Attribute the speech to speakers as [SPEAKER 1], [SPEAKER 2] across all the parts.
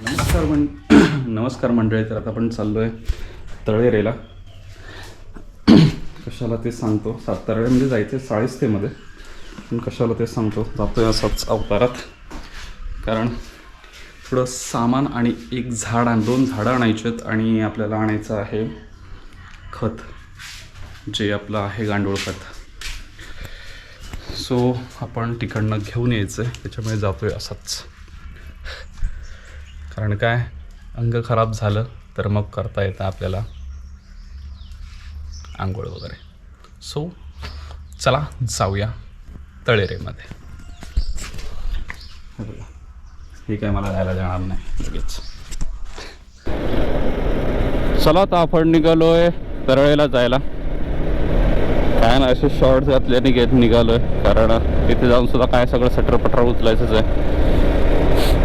[SPEAKER 1] नमस्कार मंडळी. तर आता आपण चाललो आहे तळेरेला. कशाला ते सांगतो. तळेमध्ये जायचं आहे 40 मध्ये, पण कशाला ते सांगतो. जातो आहे असाच अवतारात, कारण थोडं सामान आणि एक झाड आणि 2 झाडं आणायची आहेत. आणि आपल्याला आणायचं आहे खत, जे आपलं आहे गांडूळ खत. सो आपण तिकडनं घेऊन यायचं आहे, त्याच्यामुळे जातो आहे असाच. कारण काय, अंग खराब झालं तर मग करता येतं आपल्याला आंघोळ वगैरे. सो चला जाऊया तळेरेमध्ये. हे काय मला जायला जाणार नाही लगेच. चला आता आपण निघालोय तळेला जायला. काय ना, असे शॉर्ट्स घातल्याने निघालोय, कारण तिथे जाऊन सुद्धा काय सगळं सटरपटर उचलायचंच आहे.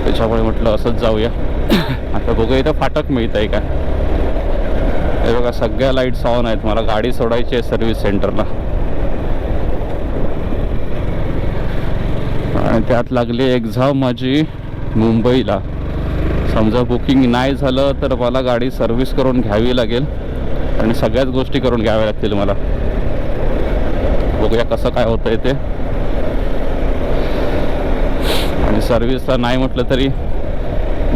[SPEAKER 1] त्याच्यामुळे म्हटलं असंच जाऊया. आता बघू इथं फाटक मिळत आहे का. हे बघा, सगळ्या लाईट्स ऑन आहेत. मला गाडी सोडायची आहे सर्व्हिस सेंटरला, आणि त्यात लागली एक्झाम माझी मुंबईला. समजा बुकिंग नाही झालं तर मला गाडी सर्व्हिस करून घ्यावी लागेल, आणि सगळ्याच गोष्टी करून घ्याव्या लागतील मला. बघूया कसं काय होतंय ते. आणि सर्व्हिसला नाही म्हटलं तरी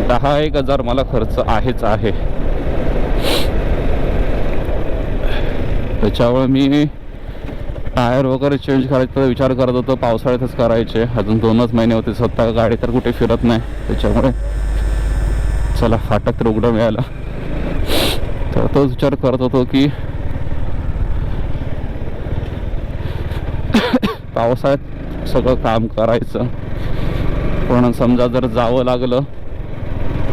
[SPEAKER 1] 10-1 हजार मला खर्च आहेच आहे. त्याच्यामुळे मी टायर वगैरे चेंज करायचा विचार करत होतो. पावसाळ्यातच करायचे. अजून 2च महिने होते. स्वतः गाडी तर कुठे फिरत नाही. त्याच्यामुळे चला, फाटक तर उघडं मिळालं. तर तोच विचार करत होतो की पावसाळ्यात सगळं काम करायचं, पण समजा जर जावं लागलं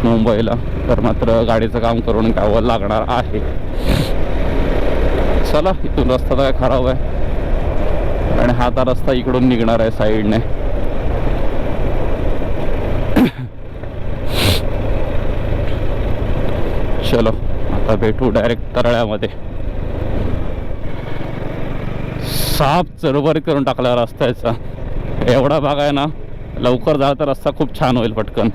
[SPEAKER 1] मुंबईला तर मात्र गाडीचं काम करून घ्यावं लागणार आहे. चला, इथून रस्ता तर काय खराब आहे, आणि हा तर रस्ता इकडून निघणार आहे साईडने. चलो आता भेटू डायरेक्ट तरळ्यामध्ये. साफ चरभरीत करून टाकला रस्त्याचा. एवढा भाग आहे ना, लवकर झाला तर रस्ता खूप छान होईल पटकन.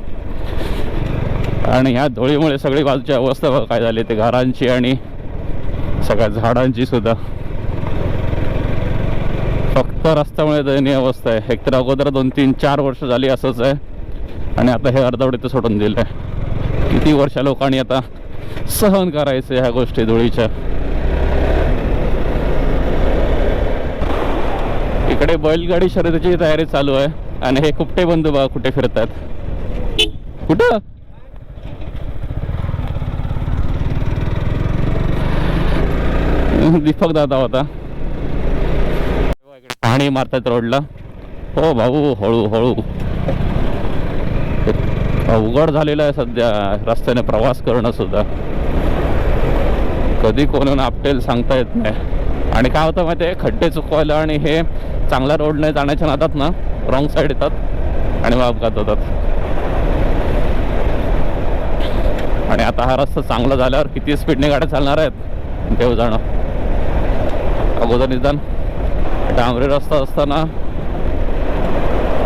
[SPEAKER 1] आणि ह्या धुळीमुळे सगळी बाजूची अवस्था बघा काय झाली, ते घरांची आणि सगळ्या झाडांची सुद्धा. फक्त रस्त्यामुळे दयनीय अवस्था आहे. एकतर अगोदर 2-3-4 वर्ष झाली असंच आहे, आणि आता हे अर्धवट सोडून दिलं आहे. किती वर्ष लोकांनी आता सहन करायचं ह्या गोष्टी धुळीच्या. इकडे बैलगाडी शर्यतीची तयारी चालू आहे, आणि हे कुपटे बंधू बघा कुठे फिरतात. कुठं दीपक दादा होता. पाणी मारतात रोडला. हो भाऊ, हळूहळू. अवघड झालेलं आहे सध्या रस्त्याने प्रवास करणं सुद्धा. कधी कोण आपटेल सांगता येत नाही. आणि काय होतं माहिती आहे, खड्डे चुकवायला आणि हे चांगल्या रोडने जाण्याच्या नादात ना रॉंग साईड येतात आणि मग अपघात होतात. आणि आता हा रस्ता चांगला झाल्यावर किती स्पीडने गाड्या चालणार आहेत देव जाणं. अगोदर निदान डांबरी रस्ता असताना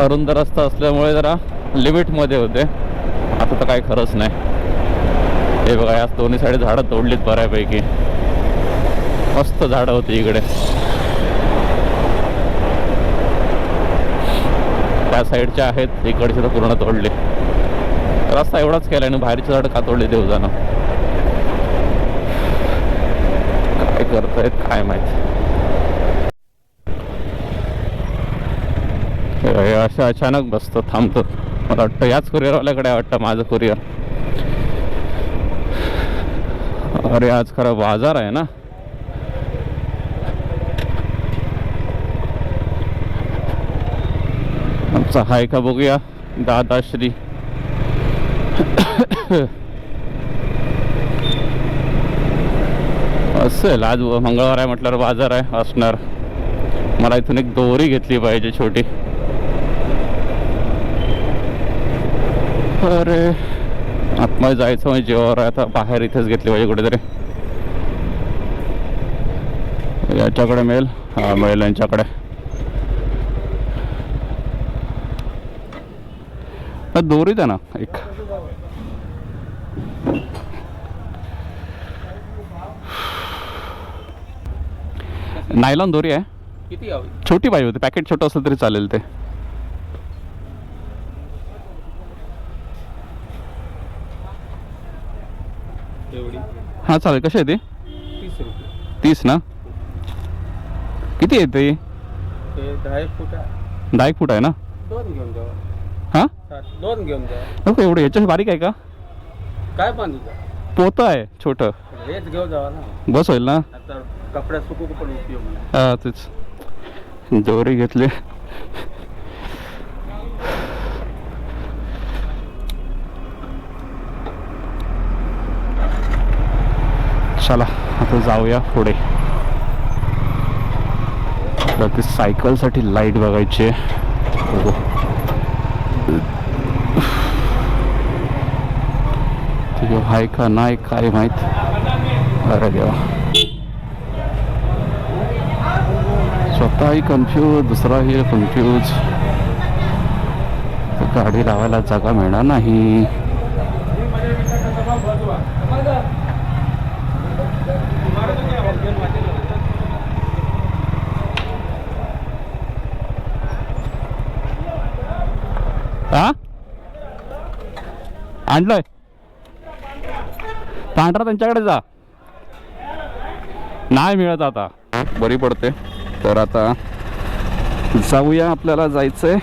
[SPEAKER 1] अरुंद रस्ता असल्यामुळे जरा लिमिटमध्ये होते. आता तर काही खरंच नाही. हे बघा, या दोन्ही साईड झाडं तोडलीत बऱ्यापैकी. मस्त झाडं होती इकडे. त्या साईडच्या आहेत, इकडचे तर पूर्ण तोडले. रस्ता एवढाच केला आणि बाहेरची झाडं का तोडली देव जाणं. काय करतायत काय माहिती. असं अचानक बसतं, थांबतं. मला वाटतं याच कुरिअरवाल्याकडे वाटतं माझं कुरिअर. अरे आज खरं बाजार आहे ना. आमचा हाय का बघूया दादाश्री. असेल आज मंगळवार आहे म्हटल्यावर बाजार आहे असणार. मला इथून एक दोरी घेतली पाहिजे छोटी. अरे आतमध्ये जायचं म्हणजे जेव्हा आहे. आता बाहेर इथेच घेतली पाहिजे कुठेतरी. याच्याकडे मिळेल. हा मिळेल यांच्याकडे. दोरी द्या ना एक. नायलॉन दोरी आहे.
[SPEAKER 2] किती हवी?
[SPEAKER 1] छोटी पाहिजे होती, पॅकेट छोटं असलं तरी चालेल ते.
[SPEAKER 2] एवढी
[SPEAKER 1] हां चालेल. कशी आहे ती?
[SPEAKER 2] 30 रुपये.
[SPEAKER 1] 30 ना? किती आहे ते?
[SPEAKER 2] ते 10 फूट आहे.
[SPEAKER 1] 10 फूट आहे ना?
[SPEAKER 2] 2 घेऊन जावा.
[SPEAKER 1] हां
[SPEAKER 2] 2 घेऊन जा.
[SPEAKER 1] नको एवढं, याच्याशी बारीक आहे का?
[SPEAKER 2] काय बांधू?
[SPEAKER 1] पोतं आहे छोटं,
[SPEAKER 2] हेच घेऊन जावा ना.
[SPEAKER 1] बस होईल ना?
[SPEAKER 2] आता कपड्या सुकू पण उपयोग नाही.
[SPEAKER 1] हां तेच. दोरी घेतली. चला आता जाऊया पुढे. ती सायकलसाठी लाईट बघायची आहे. आहे का नाही काय माहित. अरे देवा, स्वतःही कन्फ्यूज, दुसराही कन्फ्यूज. गाडी लावायला जागा मिळणार नाही. हा आणलंय पांढरा, त्यांच्याकडे जा. नाही मिळत आता, बरी पडते. तर आता जाऊया, आपल्याला जायचंय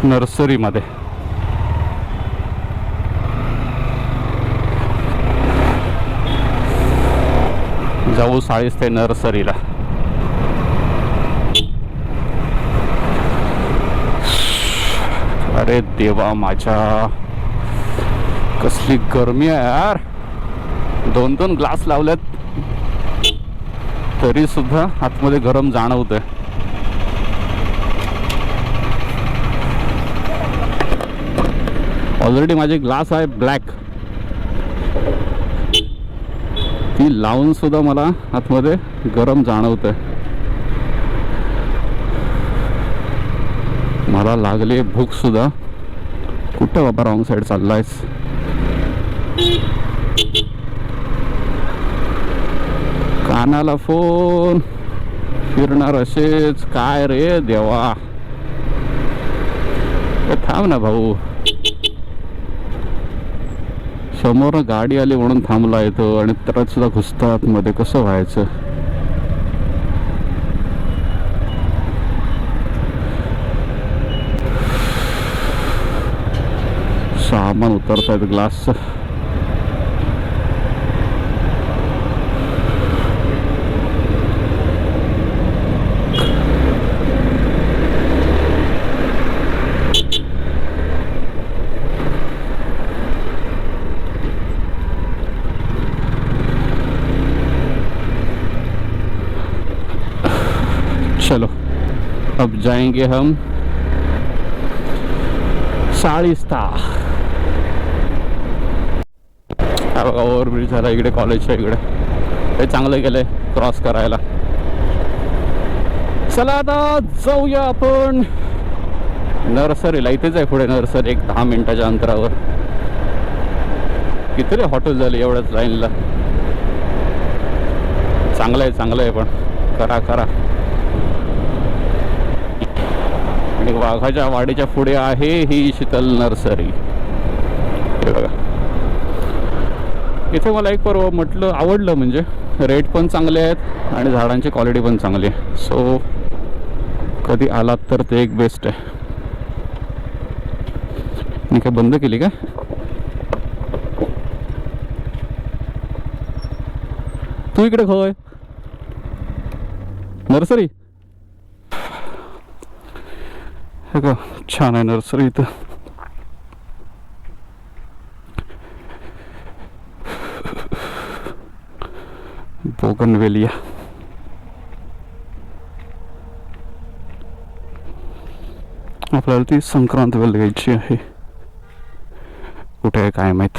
[SPEAKER 1] नर्सरीमध्ये. जाऊ साळीस ते नर्सरीला. अरे देवा माझ्या, कसली गरमी आहे यार. 2 ग्लास लावल्यात तरी सुद्धा आतमध्ये गरम जाणवतंय. ऑलरेडी माझे ग्लास आहे ब्लॅक, ती लावून सुद्धा मला आतमध्ये गरम जाणवतंय. मला लागली भूक सुद्धा. कुठं बाबा रॉंग साईड चाललायस? कानाला फोन फिरणार असेच काय रे देवा. थांब ना भाऊ, समोर गाडी आली म्हणून थांबला येतो आणि त्यात सुद्धा घुसता आतमध्ये. कसं व्हायचं? सामान उतरतायत ग्लासचं. चलो अब जाएंगे हम साळीस्ता. हा बघा ओव्हरब्रिज झाला इकडे कॉलेजच्या इकडे. हे चांगलं केलंय क्रॉस करायला. चला आता जाऊया आपण नर्सरीला. इथेच आहे पुढे नर्सरी, एक 10 मिनिटाच्या अंतरावर. किती हॉटेल झाले एवढ्याच लाईनला. चांगलं आहे चांगलं आहे, पण करा करा. आणि वाघाच्या वाडीच्या पुढे आहे ही शीतल नर्सरी. हे बघा, इथे मला एक परवा म्हटलं आवडलं, म्हणजे रेट पण चांगले आहेत आणि झाडांची क्वालिटी पण चांगली आहे. सो कधी आलात तर ते एक बेस्ट आहे. मी काय बंद केली का? तू इकडे खोय नर्सरी. हे का छान आहे नर्सरी इथं. बोगनवेलिया. आपल्याला ती संक्रांत वेल घ्यायची आहे. कुठे आहे काय माहित.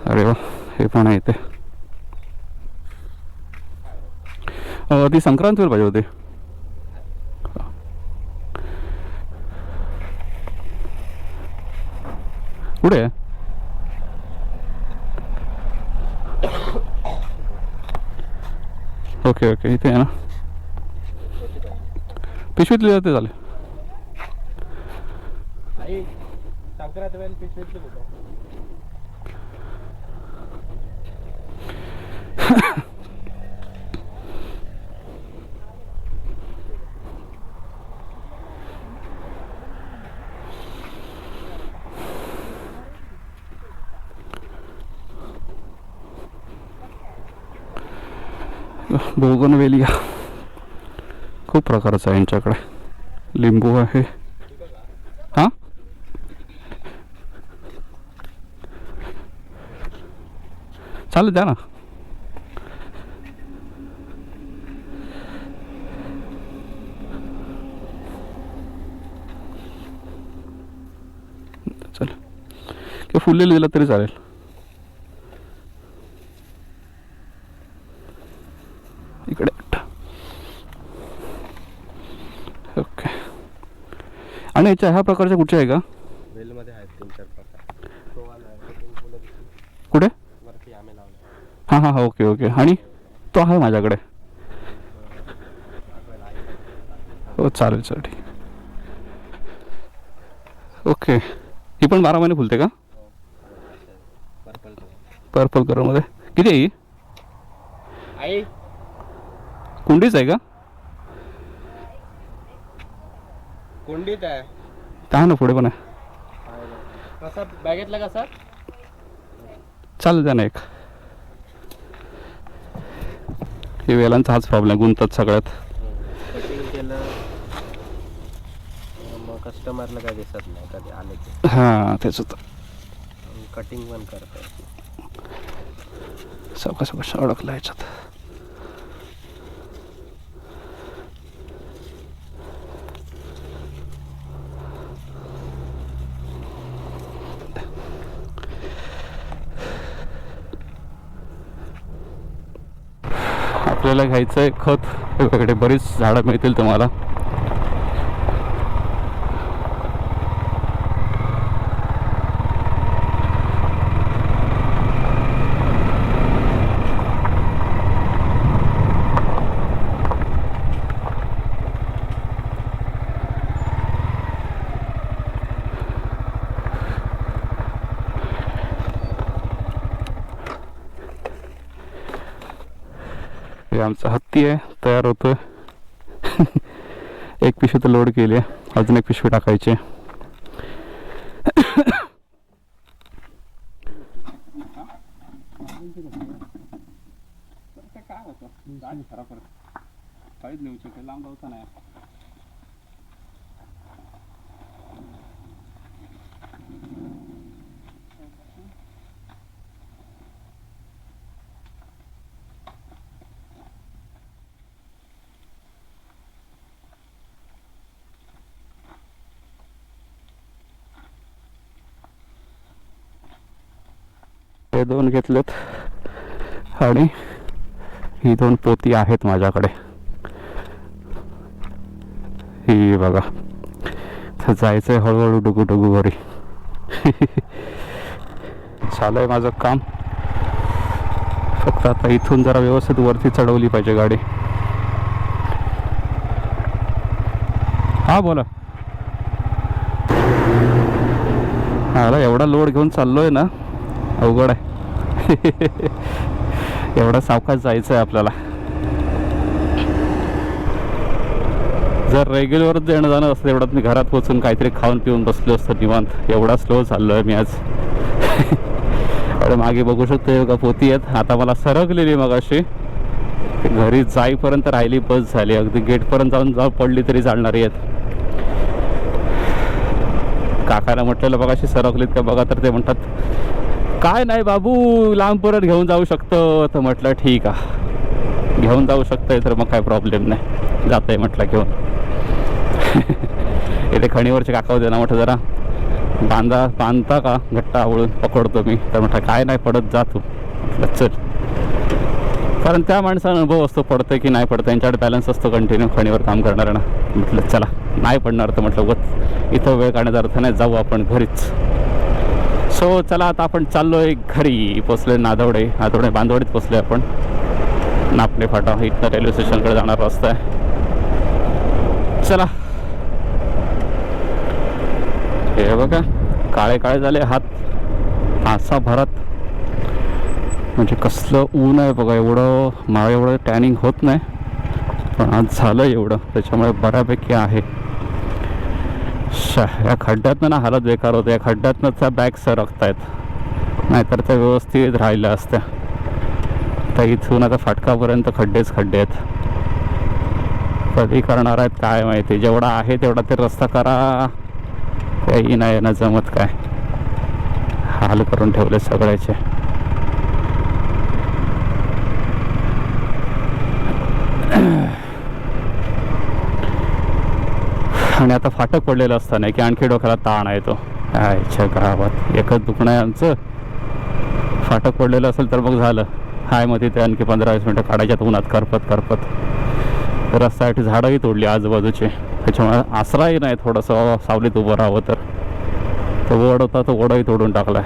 [SPEAKER 1] अरे वा, हे पण आहे इथे. ती संक्रांत वेल पाहिजे होती. ओके ओके, इथे आहे ना, पिशवीतली जाते झाले.
[SPEAKER 2] आई संक्रांत वेळेला पिशवीतली कुठं?
[SPEAKER 1] बोगनवेलिया खूप प्रकारचं आहे यांच्याकडे. लिंबू आहे. हां चालेल, द्या ना. चालेल, किंवा फुललेलं दिलं तरी चालेल. इकडे ओके. आणि याच्या ह्या प्रकारच्या कुठच्या आहे का?
[SPEAKER 2] वेलमध्ये आहेत 3-4 प्रकार.
[SPEAKER 1] कुठे?
[SPEAKER 2] वरती आम्ही लावले.
[SPEAKER 1] हां हां हां, ओके ओके. आणि तो आहे माझ्याकडे. हो चालेल चालेल, ठीक. ओके, ही पण 12 महिने फुलते का? पर्पल कलरमध्ये. किती आहे ही?
[SPEAKER 2] आई
[SPEAKER 1] कुंडीच आहे का?
[SPEAKER 2] कुंडीत आहे.
[SPEAKER 1] त्या ना पुढे पण आहे.
[SPEAKER 2] कसा बॅगेतला कसा?
[SPEAKER 1] चालेल, द्या ना एक. हे वेलांचा हाच प्रॉब्लेम, गुंतात सगळ्यात.
[SPEAKER 2] कटिंग केलं मग कस्टमरला काय दिसत नाही कधी आले की.
[SPEAKER 1] हां तेच होतं.
[SPEAKER 2] कटिंग पण करतात.
[SPEAKER 1] सावकाश सावकाश अडकला ह्याच्यात. आपल्याला घ्यायचं आहे खत. वेगवेगळे बरीच झाडं मिळतील तुम्हाला. हे आमचा हत्ती आहे, तयार होतोय. एक पिशवी तर लोड केली आहे, अजून एक पिशवी टाकायची. काय होतं गाडी खराब करत काहीच नेऊ शकते, लांब लावता नाही. हे 2 घेतलेत आणि ही 2 पोती आहेत माझ्याकडे. ही बघा, तर जायचंय हळूहळू डुगू डुगू घरी. चालू आहे माझं काम. फक्त आता इथून जरा व्यवस्थित वरती चढवली पाहिजे गाडी. हा बोला. हा एवढा लोड घेऊन चाललोय ना, अवघड आहे. एवढा सावकाश जायचं आहे आपल्याला. जर रेग्युलर येणं जाणं असतं एवढ्यात मी घरात पोचून काहीतरी खाऊन पिऊन बसलो असतो निवांत. एवढा स्लो चाललो आहे मी आज. अरे मागे बघू शकतो का पोती आहेत. आता मला सरकलेली मग अशी घरी जाईपर्यंत राहिली, बस झाली. अगदी गेटपर्यंत जाऊन पडली तरी चालणारी आहेत. काकाला म्हटलेलं बघा अशी सरकलीत का बघा, तर ते म्हणतात काय नाही बाबू, लांबपर्यंत घेऊन जाऊ शकतो. तर म्हटलं ठीक आहे, घेऊन जाऊ शकतोय तर मग काय प्रॉब्लेम नाही, जात आहे म्हटलं घेऊन. इथे खणीवरचे काका होते ना, म्हटलं जरा बांधता का घट्ट आवळून पकडतो मी. तर म्हटलं काय नाही पडत, जा तू. म्हटलं चल, कारण त्या माणसाला अनुभव असतो पडतं की नाही पडतं, यांच्याकडे बॅलन्स असतो कंटिन्यू खणीवर काम करणार ना. म्हटलं चला नाही पडणार तर म्हटलं उगाच इथं वेळ काढण्याचा अर्थ नाही, जाऊ आपण घरीच. सो चला आता आपण चाललोय घरी. पोचलोय नादवडे बांदवडीत पोचलोय आपण. नापणे फाटा इथनं रेल्वे स्टेशनकडे जाणारा रस्ता आहे. चला, हे बघा काळे काळे झाले हात आसा भरात. म्हणजे कसलं ऊन आहे बघा. एवढं मला एवढं टॅनिंग होत नाही, पण आज झालं एवढं, त्याच्यामुळे बऱ्यापैकी आहे. या खड्ड्यातनं ना हालत बेकार होते. या खड्ड्यातनं त्या बॅग सरकत आहेत, नाहीतर त्या व्यवस्थित राहिल्या असत्या. तर इथून आता फाटकापर्यंत खड्डेच खड्डे आहेत. कधी करणार आहेत काय माहिती. जेवढा आहे तेवढा ते रस्ता करा, काही नाही ना जमत. काय हाल करून ठेवले सगळ्याचे. आणि आता फाटक पडलेलं असताना की आणखी डोक्याला ताण आहे तो. आयच्या गावात एकच दुखणं आहे आमचं. फाटक पडलेलं असेल तर मग झालं. हाय मध्ये ते आणखी 15-20 मिनटं काढायच्यात उन्हात करपत करपत. रस्त्यासाठी झाडंही तोडली आजूबाजूचे, त्याच्यामुळे आसराही नाही थोडंसं सावलीत उभं राहावं तर. तो ओढ होता तो ओढही तोडून टाकलाय.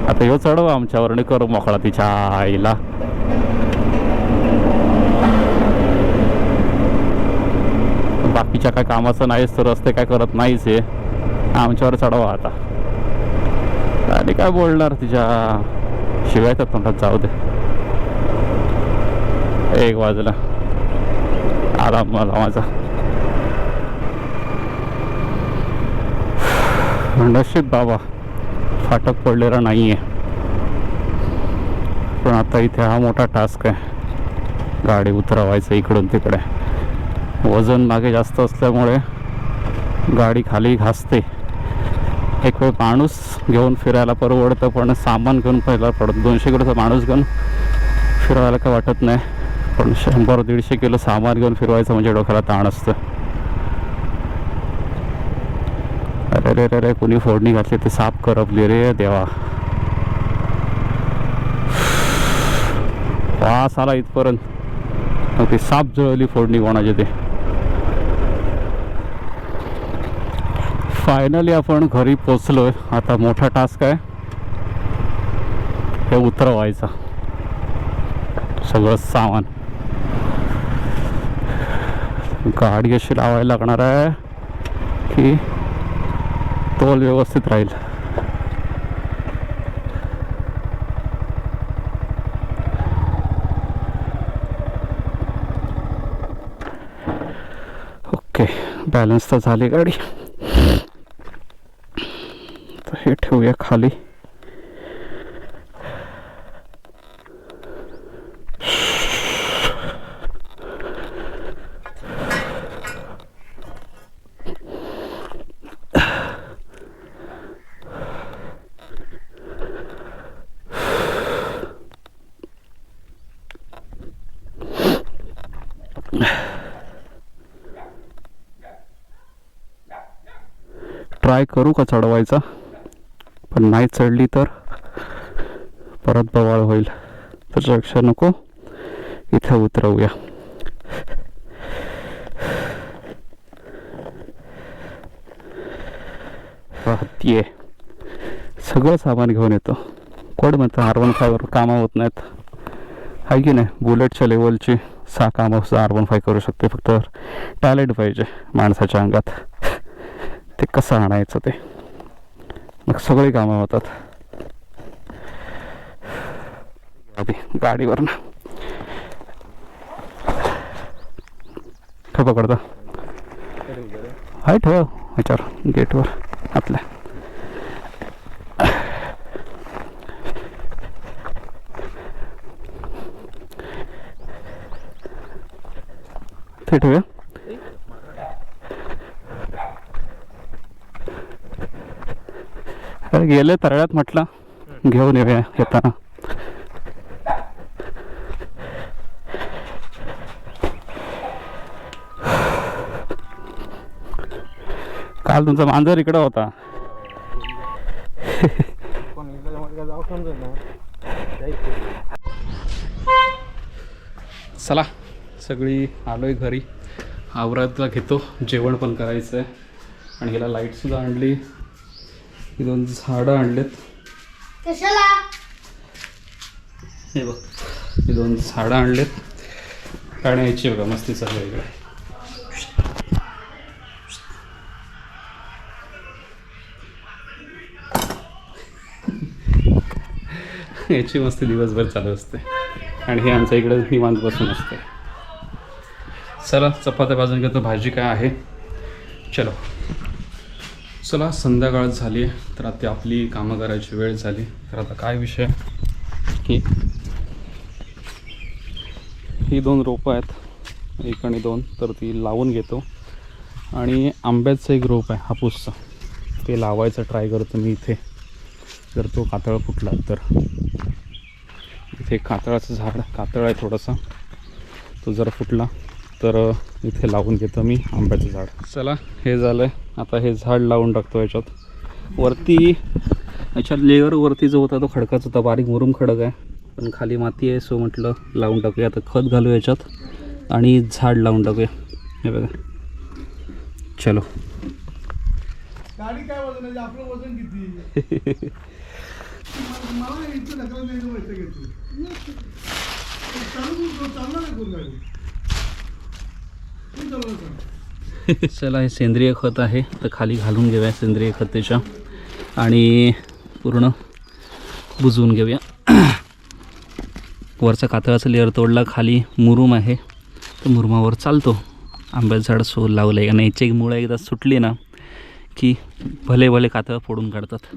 [SPEAKER 1] आता ह्यो चढव आमच्यावर आणि करू मोकळा तिच्या आईला. बाकीच्या काय कामाचं नाहीच तर रस्ते काय करत नाहीच आहे, आमच्यावर चढवा आता. आणि काय बोलणार तिच्या शिवाय तर तोंडात. जाऊ दे, 1 वाजला आराम मला माझा. नशीब बाबा फाटक पडलेला नाही आहे. पण आता इथे हा मोठा टास्क आहे, गाडी उतरवायचं इकडून तिकडे. वजन मागे जास्त असल्यामुळे गाडी खाली घासते. एक वेळ माणूस घेऊन फिरायला परवडतं, पण सामान घेऊन पहिला पडतं. 200 किलोचा माणूस घेऊन फिरवायला काय वाटत नाही, पण 100-150 किलो सामान घेऊन फिरवायचं म्हणजे डोक्याला ताण असतं. अरे रे रे रे, कुणी फोडणी घातली ते साप करपली रे देवा. वास आला इथपर्यंत, मग ती साप जळली फोडणी कोणाची ते. फायनली आपण घरी पोचलोय. आता मोठा टास्क आहे हे उतरवायचा सगळं सामान. गाडी अशी लावायला लागणार आहे की तोल व्यवस्थित राहील. ओके, बॅलन्स तर झाली गाडी. तर हे ठेवूया खाली. ट्राय करू का चढवायचा, पण नाही चढली तर परत बवाळ होईल. त्याच्यापेक्षा नको, इथे उतरवूया. हत्ती आहे, सगळं सामान घेऊन येतो. कोण म्हणतं R15 कामं होत नाहीत, आहे की नाही. बुलेटच्या लेवलची 6 कामं R15 करू शकते, फक्त टॅलेंट पाहिजे माणसाच्या अंगात. ते कसं आणायचं ते, मग सगळी कामं होतात. आधी गाडीवर ना काय पकडता, हाय ठेव ह्याच्यावर गेटवर आपल्या. ते ठेवूया. गेले तरळ्यात म्हटलं घेऊन येऊया येताना. काल तुमचा मांजर इकडं होता. चला सगळी आलोय घरी. आवरातला घेतो, जेवण पण करायचं आहे. आणि हिला लाईटसुद्धा आणली, 2 झाडं आणलेत.
[SPEAKER 3] कशाला?
[SPEAKER 1] हे बघ हे 2 झाडं आणलेत आणि याची बघा मस्ती चालू आहे इकडे. याची मस्ती दिवसभर चालू असते आणि हे आमच्या इकडे निवांत बसून असते. चला चपात्या भाजून घेतो. भाजी काय आहे चलो. चला संध्याकाळ झाली आहे तर आता आपली कामं करायची वेळ झाली. तर आता काय विषय की ही 2 रोपं आहेत 1 आणि 2 तर ती लावून घेतो. आणि आंब्याचं एक रोप आहे हापूसचं ते लावायचं ट्राय करतो मी इथे. जर तो कातळ फुटला तर इथे कातळाचं झाड कातळ आहे थोडासा तो जर फुटला तर इथे लावून घेतो मी आंब्याचं झाड. चला हे झालं आहे आता हे झाड लावून टाकतो. याच्यात वरती याच्यात लेअरवरती जो होता तो खडकाच होता बारीक मुरुम खडक आहे पण खाली माती आहे सो म्हटलं लावून टाकूया. आता खत घालू याच्यात आणि झाड लावून टाकूया. हे बघा चलो.
[SPEAKER 3] गाडी काय वजन आहे आपलं वजन किती मला इथं ढकलत नाही माहिती घेतो चालणार नाही कोण गाडी
[SPEAKER 1] चला हे सेंद्रिय खत आहे तर खाली घालून घेऊया सेंद्रिय खत त्याच्या आणि पूर्ण बुजवून घेऊया. वरचा कातळाचा लेअर तोडला खाली मुरुम आहे तर मुरुमावर चालतो. आंब्याचं झाड सो लावलं आहे आणि याची मुळं एकदा सुटली ना की भले भले कातळ फोडून काढतात.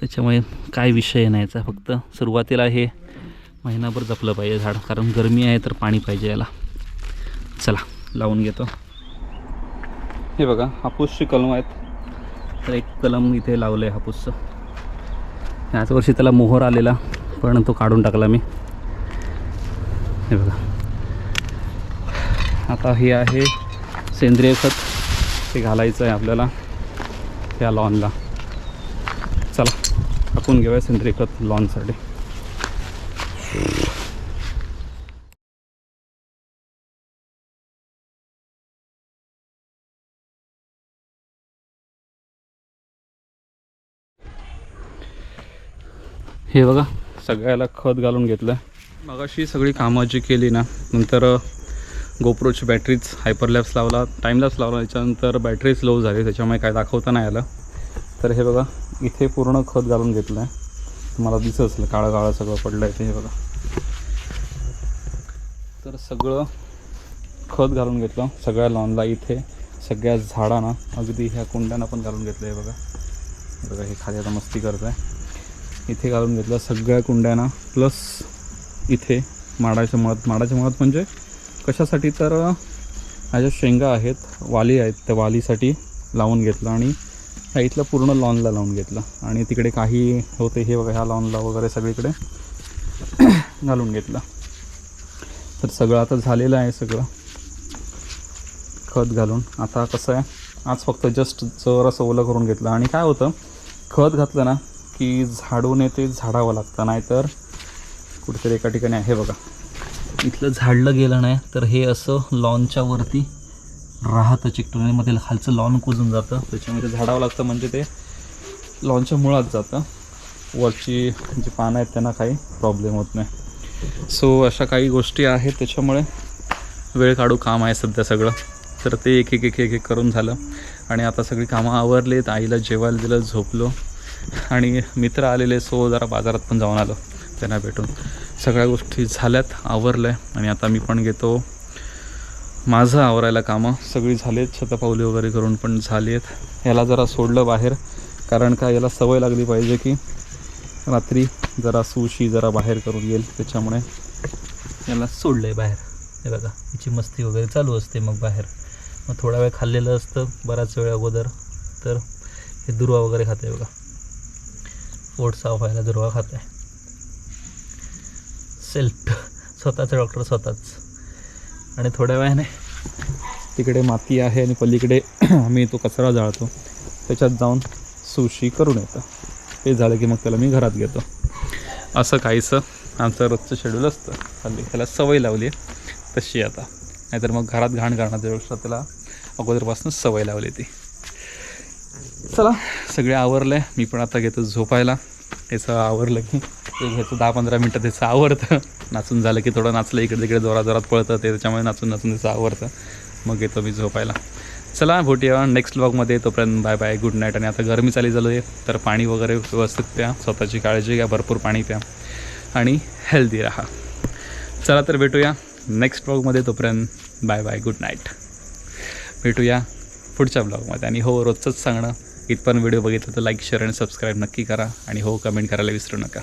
[SPEAKER 1] त्याच्यामुळे काय विषय नाही याचा. फक्त सुरुवातीला हे महिनाभर जपलं पाहिजे झाड कारण गरमी आहे तर पाणी पाहिजे याला. चला लावून घेतो. हे बघा हापूसची कलम आहेत तर एक कलम इथे लावलं आहे हापूसचं. याच वर्षी त्याला मोहर आलेला पण तो काढून टाकला मी. हे बघा आता हे आहे सेंद्रिय खत ते घालायचं आहे आपल्याला या लॉनला. चला टाकून घेऊया सेंद्रिय खत लॉनसाठी. हे बघा सगळ्याला खत घालून घेतलं. मगाशी सगळी कामं जी केली ना नंतर गोप्रोची बॅटरीच हायपरलॅप्स लावला टाईमलॅप्स लावला त्याच्यानंतर बॅटरीच लो झाली त्याच्यामुळे काय दाखवता नाही आलं. तर हे बघा इथे पूर्ण खत घालून घेतलं आहे. तुम्हाला दिसत असेल काळं काळं सगळं पडलं आहे ते. हे बघा तर सगळं खत घालून घेतलं सगळ्या लॉनला. इथे सगळ्या झाडांना अगदी ह्या कुंड्यांना पण घालून घेतलं आहे. बघा हे बघा हे खाली आता मस्ती करत आहे. इथे घालून घेतलं सगळ्या कुंड्यांना प्लस इथे माडाच्या मुळात म्हणजे कशासाठी तर ह्या शेंगा आहेत वाली आहेत त्या वालीसाठी लावून घेतलं आणि ह्या इथलं पूर्ण लॉनला लावून घेतलं आणि तिकडे काही होते हे बघा ह्या लॉनला वगैरे सगळीकडे घालून घेतलं. तर सगळं आता झालेलं आहे सगळं खत घालून. आता कसं आहे आज फक्त जस्ट जरासं ओलं करून घेतलं आणि काय होतं खत घातलं ना की झाडून ते झाडावं लागतं नाहीतर कुठेतरी एका ठिकाणी आहे बघा इथलं झाडलं गेलं नाही तर हे असं लॉनच्या वरती राहतं चिकटवणीमध्ये खालचं लॉन कुजून जातं त्याच्यामध्ये झाडावं लागतं म्हणजे ते लॉनच्या मुळात जातं. वरची जी पानं आहेत त्यांना काही प्रॉब्लेम होत नाही. सो अशा काही गोष्टी आहेत त्याच्यामुळे वेळ काढू काम आहे सध्या सगळं. तर ते एक एक एक एक एक करून झालं आणि आता सगळी कामं आवरलेत. आईला जेवायला दिलं झोपलो आणि मित्र आलेले सो जरा बाजारात पण जाऊन आलो त्यांना भेटून. सगळ्या गोष्टी झाल्यात आवरल्या आणि आता मी पण घेतो माझं आवरायला कामं. सगळी झालेत शतपावली वगैरे करून पण झाली आहेत. याला जरा सोडलं बाहेर कारण का याला सवय लागली पाहिजे की रात्री जरा सुशी जरा बाहेर करून येईल त्याच्यामुळे याला सोडलं आहे बाहेर. हे बघा हिची मस्ती वगैरे चालू असते मग बाहेर. मग थोडा वेळ खाल्लेलं असतं बराच वेळ अगोदर तर हे दुर्वा वगैरे खाते बघा. पोट साफ व्हायला दुर्वा खात आहे. सेल्फ स्वतःचं डॉक्टर स्वतःच. आणि थोड्या वेळाने तिकडे माती आहे आणि पलीकडे आम्ही तो कचरा जाळतो त्याच्यात जाऊन सुशी करून येतं. ते झालं की मग त्याला मी घरात घेतो. असं काहीसं आमचं रोजचं शेड्यूल असतं. हल्ली त्याला सवय लावली आहे तशी आता. नाहीतर मग घरात घाण करण्याच्यापेक्षा त्याला अगोदरपासून सवय लावली ती. चला सगळे आवरलं आहे. मी पण आता घेतो झोपायला. याचं आवरलं की ते घ्यायचं 10-15 मिनटं त्याचं आवरतं. नाचून झालं की थोडं नाचलं इकडे तिकडे जोरात पळतं ते, त्याच्यामुळे नाचून त्याचं आवरतं. मग येतो मी झोपायला. चला भेटूया नेक्स्ट व्लॉगमध्ये. तोपर्यंत बाय बाय, गुड नाईट. आणि आता गरमी चाली झालं आहे तर पाणी वगैरे व्यवस्थित प्या, स्वतःची काळजी घ्या, भरपूर पाणी प्या आणि हेल्दी राहा. चला तर भेटूया नेक्स्ट व्लॉगमध्ये. तोपर्यंत बाय बाय, गुड नाईट. भेटूया पुढच्या ब्लॉगमध्ये. आणि हो, रोजचंच सांगणं, इथपर्यंत व्हिडिओ बघितलं तर लाईक शेअर आणि सबस्क्राईब नक्की करा. आणि हो, कमेंट करायला विसरू नका.